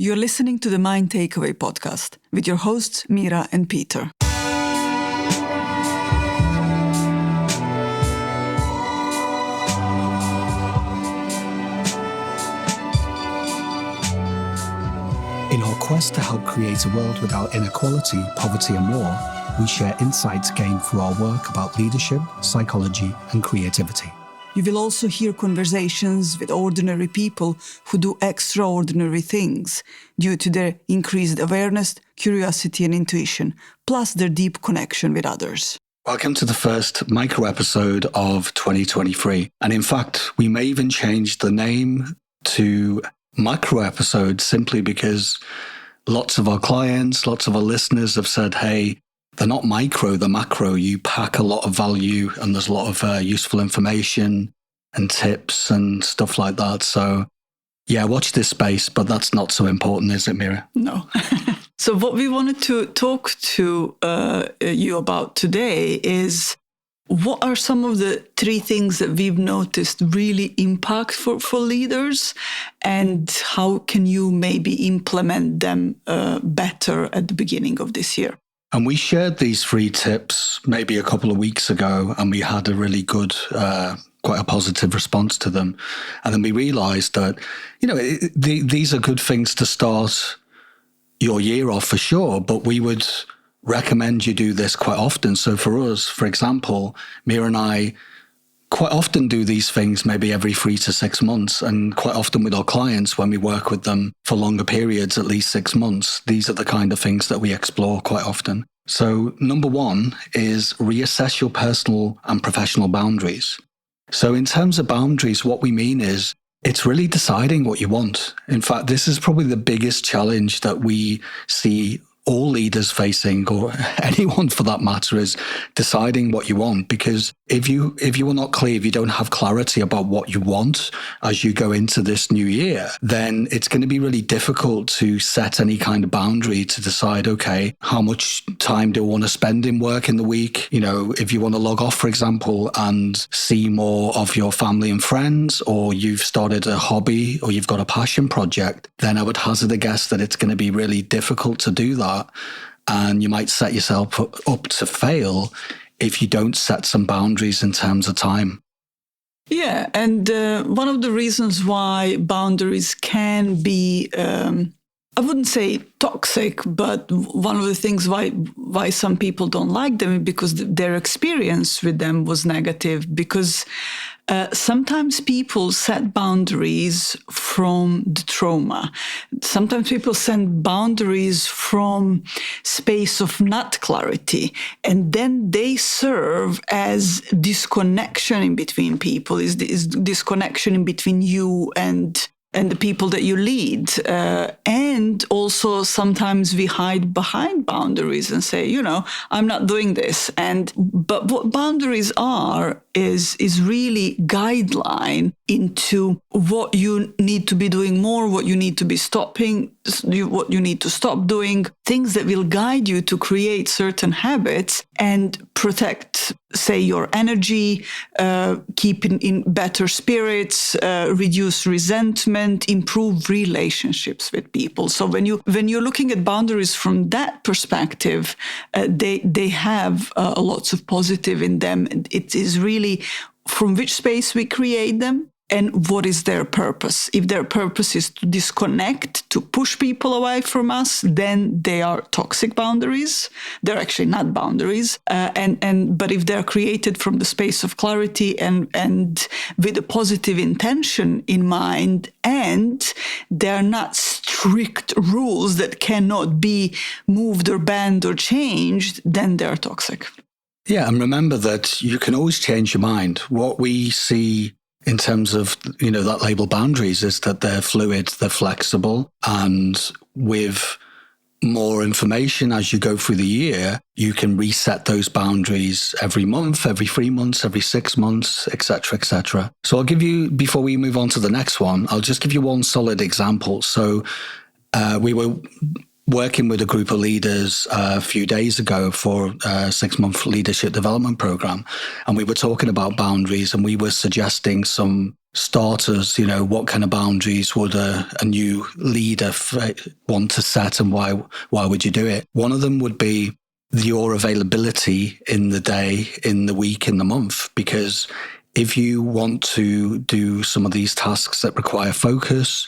You're listening to the Mind Takeaway podcast with your hosts, Mira and Peter. In our quest to help create a world without inequality, poverty and war, we share insights gained through our work about leadership, psychology and creativity. You will also hear conversations with ordinary people who do extraordinary things due to their increased awareness, curiosity and intuition, plus their deep connection with others. Welcome to the first micro episode of 2023. And in fact, we may even change the name to micro episode simply because lots of our clients, lots of our listeners have said, hey, they're not micro, they're macro. You pack a lot of value and there's a lot of useful information and tips and stuff like that. So yeah, watch this space, but that's not so important, is it, Mira? No. So what we wanted to talk to you about today is what are some of the 3 things that we've noticed really impact for leaders, and how can you maybe implement them better at the beginning of this year? And we shared these 3 tips maybe a couple of weeks ago, and we had a really good, quite a positive response to them. And then we realized that, these are good things to start your year off for sure, but we would recommend you do this quite often. So for us, for example, Mira and I quite often do these things maybe every 3 to 6 months, and quite often with our clients when we work with them for longer periods, at least 6 months, these are the kind of things that we explore quite often. So number 1 is reassess your personal and professional boundaries. So in terms of boundaries, what we mean is it's really deciding what you want. In fact, this is probably the biggest challenge that we see all leaders facing, or anyone for that matter, is deciding what you want. Because if you are not clear, if you don't have clarity about what you want as you go into this new year, then it's going to be really difficult to set any kind of boundary to decide, okay, how much time do I want to spend in work in the week? If you want to log off, for example, and see more of your family and friends, or you've started a hobby or you've got a passion project, then I would hazard a guess that it's going to be really difficult to do that. And you might set yourself up to fail if you don't set some boundaries in terms of time. Yeah, and one of the reasons why boundaries can be, I wouldn't say toxic, but one of the things why some people don't like them is because their experience with them was negative. Because sometimes people set boundaries from the trauma. Sometimes people set boundaries from space of not clarity, and then they serve as disconnection in between people. Is disconnection in between you and the people that you lead. And also sometimes we hide behind boundaries and say, I'm not doing this. But what boundaries are is really guideline into what you need to be doing more, what you need to be stopping, what you need to stop doing, things that will guide you to create certain habits and protect, say, your energy, keep in better spirits, reduce resentment, improve relationships with people. So when you're looking at boundaries from that perspective, they have lots of positive in them. It is really from which space we create them and what is their purpose. If their purpose is to disconnect, to push people away from us, then they are toxic boundaries. They're actually not boundaries. But if they're created from the space of clarity and with a positive intention in mind, and they're not strict rules that cannot be moved or banned or changed, then they're toxic. Yeah, and remember that you can always change your mind. What we see in terms of, that label boundaries is that they're fluid, they're flexible, and with more information as you go through the year, you can reset those boundaries every month, every 3 months, every 6 months, etc., etc. So I'll give you, before we move on to the next one, I'll just give you one solid example. So we were working with a group of leaders a few days ago for a 6-month leadership development program. And we were talking about boundaries, and we were suggesting some starters, what kind of boundaries would a new leader want to set, and why would you do it? One of them would be your availability in the day, in the week, in the month, because if you want to do some of these tasks that require focus,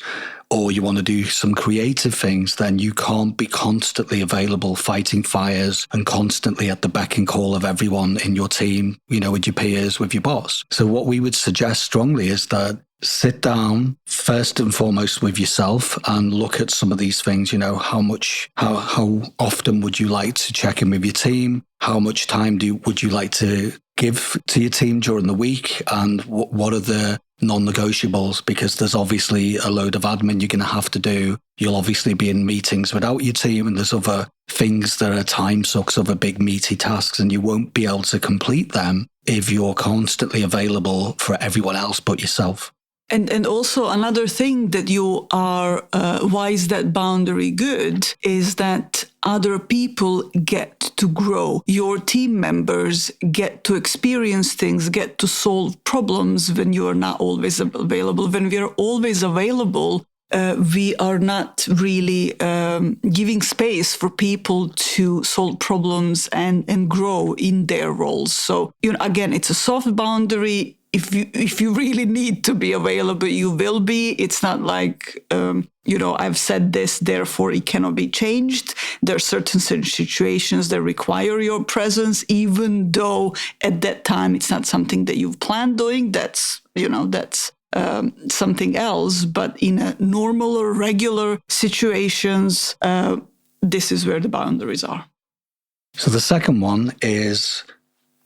or you want to do some creative things, then you can't be constantly available fighting fires and constantly at the beck and call of everyone in your team, with your peers, with your boss. So what we would suggest strongly is that sit down first and foremost with yourself and look at some of these things. How often would you like to check in with your team? How much time would you like to give to your team during the week? And what are the non-negotiables? Because there's obviously a load of admin you're going to have to do. You'll obviously be in meetings without your team, and there's other things that are time sucks, other big meaty tasks, and you won't be able to complete them if you're constantly available for everyone else but yourself. And also another thing that you are, why is that boundary good, is that other people get to grow. Your team members get to experience things, get to solve problems when you are not always available. When we are always available, we are not really giving space for people to solve problems and grow in their roles. So, again, it's a soft boundary. If you really need to be available, you will be. It's not like, I've said this, therefore it cannot be changed. There are certain situations that require your presence, even though at that time it's not something that you've planned doing. That's something else. But in a normal or regular situations, this is where the boundaries are. So the second one is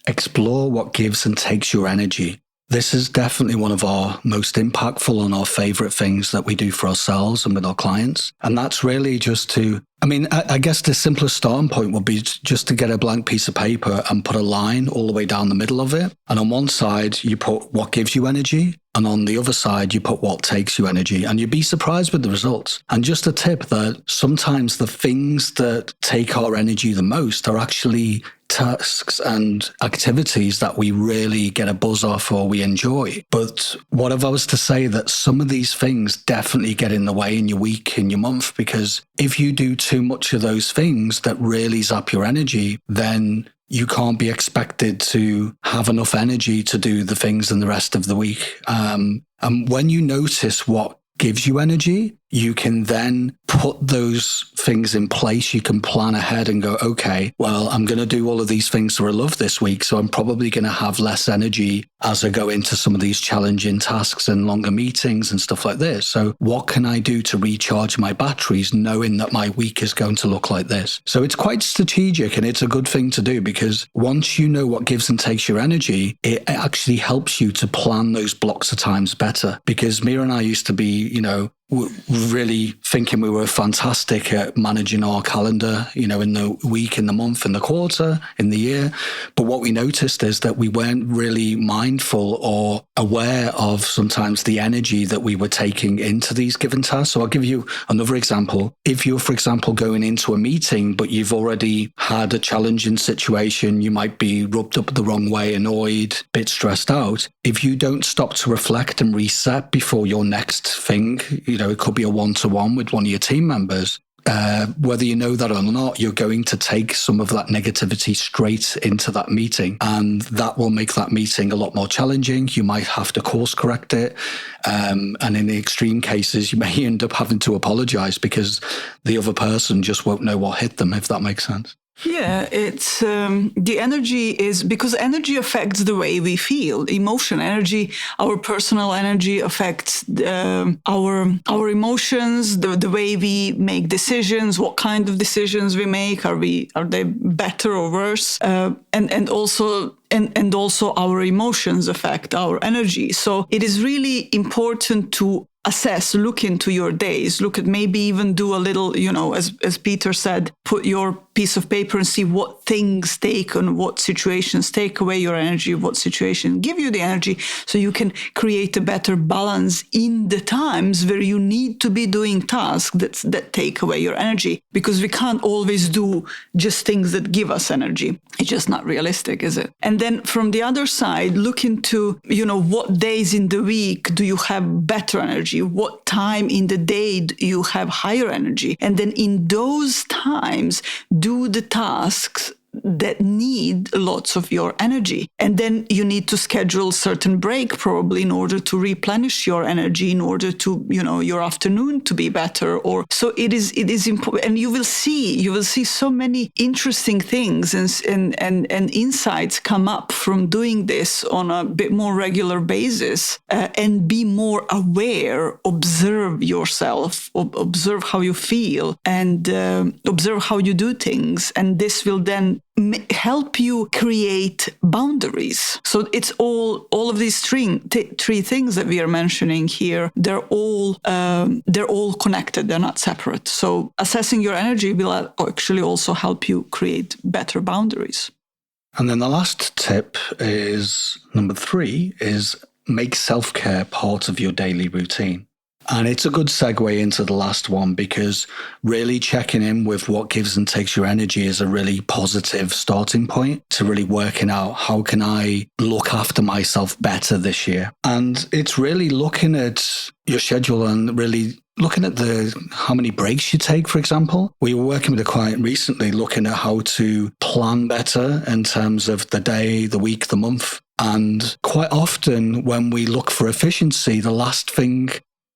explore what gives and takes your energy. This is definitely one of our most impactful and our favorite things that we do for ourselves and with our clients. And that's really just I guess the simplest starting point would be just to get a blank piece of paper and put a line all the way down the middle of it. And on one side, you put what gives you energy. And on the other side, you put what takes you energy. And you'd be surprised with the results. And just a tip that sometimes the things that take our energy the most are actually tasks and activities that we really get a buzz off or we enjoy. But what if I was to say that some of these things definitely get in the way in your week, in your month, because if you do too much of those things that really zap your energy, then you can't be expected to have enough energy to do the things in the rest of the week. And when you notice what gives you energy, you can then put those things in place. You can plan ahead and go, okay, well, I'm going to do all of these things that I love this week, so I'm probably going to have less energy as I go into some of these challenging tasks and longer meetings and stuff like this. So what can I do to recharge my batteries, knowing that my week is going to look like this? So it's quite strategic, and it's a good thing to do, because once you know what gives and takes your energy, it actually helps you to plan those blocks of times better. Because Mira and I used to be, really thinking we were fantastic at managing our calendar, in the week, in the month, in the quarter, in the year. But what we noticed is that we weren't really mindful or aware of sometimes the energy that we were taking into these given tasks. So I'll give you another example. If you're, for example, going into a meeting, but you've already had a challenging situation, you might be rubbed up the wrong way, annoyed, a bit stressed out. If you don't stop to reflect and reset before your next thing, it could be a one-to-one with one of your team members. Whether you know that or not, you're going to take some of that negativity straight into that meeting, and that will make that meeting a lot more challenging. You might have to course correct it. And in the extreme cases, you may end up having to apologize because the other person just won't know what hit them, if that makes sense. Yeah, it's the energy is because energy affects the way we feel. Emotion, energy, our personal energy affects our emotions, the way we make decisions, what kind of decisions we make. Are they better or worse? And also our emotions affect our energy. So it is really important to assess, look into your days, maybe even do a little, as Peter said, put your piece of paper and see what things take on what situations take away your energy, what situation give you the energy, so you can create a better balance in the times where you need to be doing tasks that take away your energy. Because we can't always do just things that give us energy. It's just not realistic, is it? And then from the other side, look into, what days in the week do you have better energy? What time in the day do you have higher energy? And then in those times, do the tasks that need lots of your energy. And then you need to schedule certain break probably in order to replenish your energy, in order to, your afternoon to be better. Or so it is important. And you will see so many interesting things and insights come up from doing this on a bit more regular basis, and be more aware, observe yourself, observe how you feel, and observe how you do things. And this will then help you create boundaries. So it's all of these three things that we are mentioning here. They're all connected. They're not separate. So assessing your energy will actually also help you create better boundaries. And then the last tip is number 3 is make self-care part of your daily routine. And it's a good segue into the last one, because really checking in with what gives and takes your energy is a really positive starting point to really working out how can I look after myself better this year. And it's really looking at your schedule and really looking at how many breaks you take, for example. We were working with a client recently looking at how to plan better in terms of the day, the week, the month. And quite often when we look for efficiency, the last thing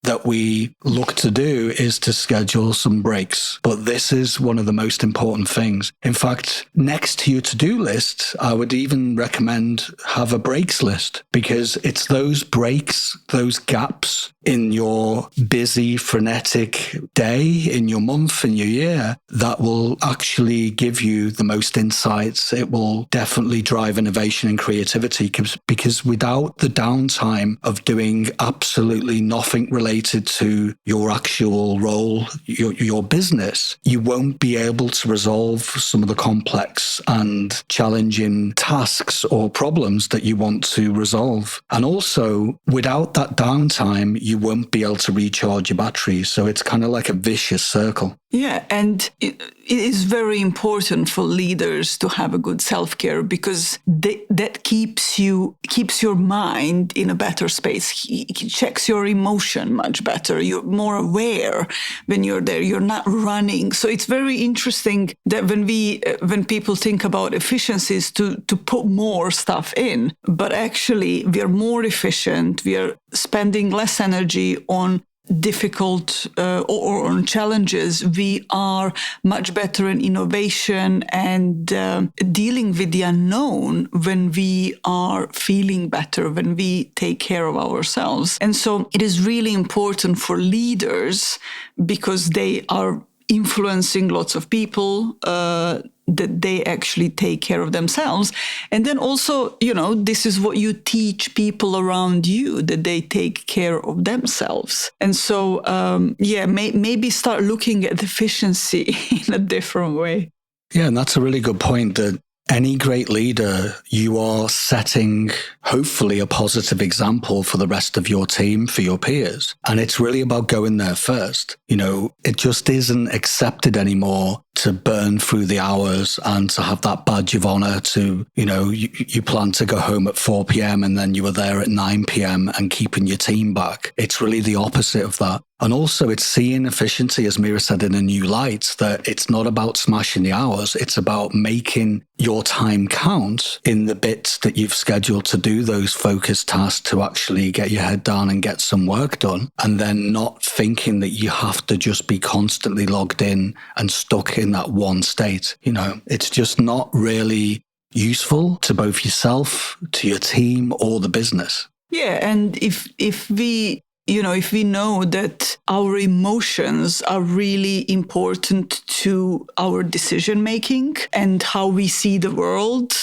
that we look to do is to schedule some breaks. But this is one of the most important things. In fact, next to your to-do list, I would even recommend have a breaks list, because it's those breaks, those gaps in your busy, frenetic day, in your month, in your year, that will actually give you the most insights. It will definitely drive innovation and creativity, because without the downtime of doing absolutely nothing related to your actual role, your business, you won't be able to resolve some of the complex and challenging tasks or problems that you want to resolve. And also, without that downtime, you won't be able to recharge your batteries. So it's kind of like a vicious circle. Yeah, and it is very important for leaders to have a good self-care, because that keeps your mind in a better space. It checks your emotion much better. You're more aware when you're there. You're not running. So it's very interesting that when people think about efficiencies to put more stuff in, but actually we are more efficient. We are spending less energy on difficult or on challenges. We are much better in innovation and dealing with the unknown when we are feeling better, when we take care of ourselves. And so it is really important for leaders, because they are influencing lots of people, that they actually take care of themselves. And then also, this is what you teach people around you, that they take care of themselves. And so, maybe start looking at efficiency in a different way. Yeah, and that's a really good point, that any great leader, you are setting, hopefully, a positive example for the rest of your team, for your peers. And it's really about going there first. It just isn't accepted anymore to burn through the hours and to have that badge of honor to, you plan to go home at 4 p.m. and then you were there at 9 p.m. and keeping your team back. It's really the opposite of that. And also it's seeing efficiency, as Mira said, in a new light, that it's not about smashing the hours. It's about making your time count in the bits that you've scheduled to do those focused tasks, to actually get your head down and get some work done. And then not thinking that you have to just be constantly logged in and stuck in that one state. It's just not really useful to both yourself, to your team, or the business. Yeah. And if we if we know that our emotions are really important to our decision making, and how we see the world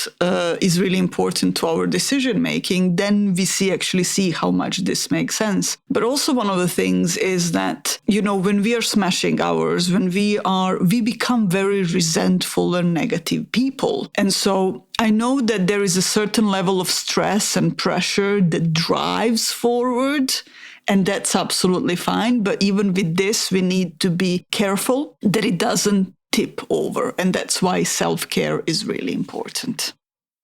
is really important to our decision making, then we actually see how much this makes sense. But also one of the things is that, when we are smashing hours, when we become very resentful and negative people. And so I know that there is a certain level of stress and pressure that drives forward, and that's absolutely fine. But even with this, we need to be careful that it doesn't tip over. And that's why self-care is really important.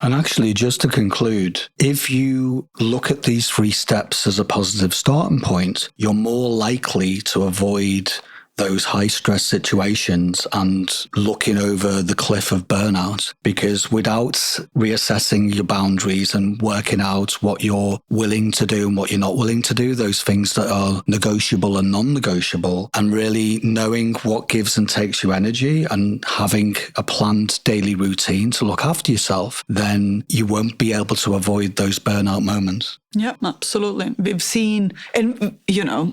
And actually, just to conclude, if you look at these 3 steps as a positive starting point, you're more likely to avoid those high stress situations and looking over the cliff of burnout, because without reassessing your boundaries and working out what you're willing to do and what you're not willing to do, those things that are negotiable and non-negotiable, and really knowing what gives and takes you energy and having a planned daily routine to look after yourself, then you won't be able to avoid those burnout moments. Yeah, absolutely. We've seen, and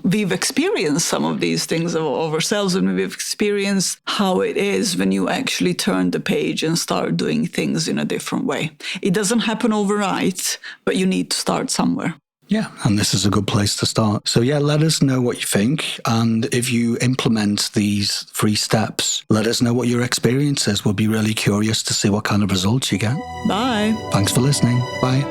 we've experienced some of these things ourselves, and we've experienced how it is when you actually turn the page and start doing things in a different way. It doesn't happen overnight, but you need to start somewhere. Yeah, and this is a good place to start. So let us know what you think. And if you implement these 3 steps, let us know what your experience is. We'll be really curious to see what kind of results you get. Bye. Thanks for listening. Bye.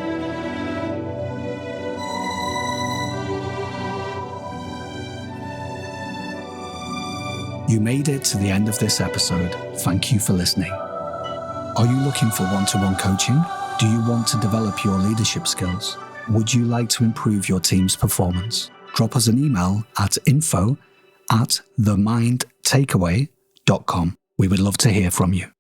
You made it to the end of this episode. Thank you for listening. Are you looking for one-to-one coaching? Do you want to develop your leadership skills? Would you like to improve your team's performance? Drop us an email at info@themindtakeaway.com. We would love to hear from you.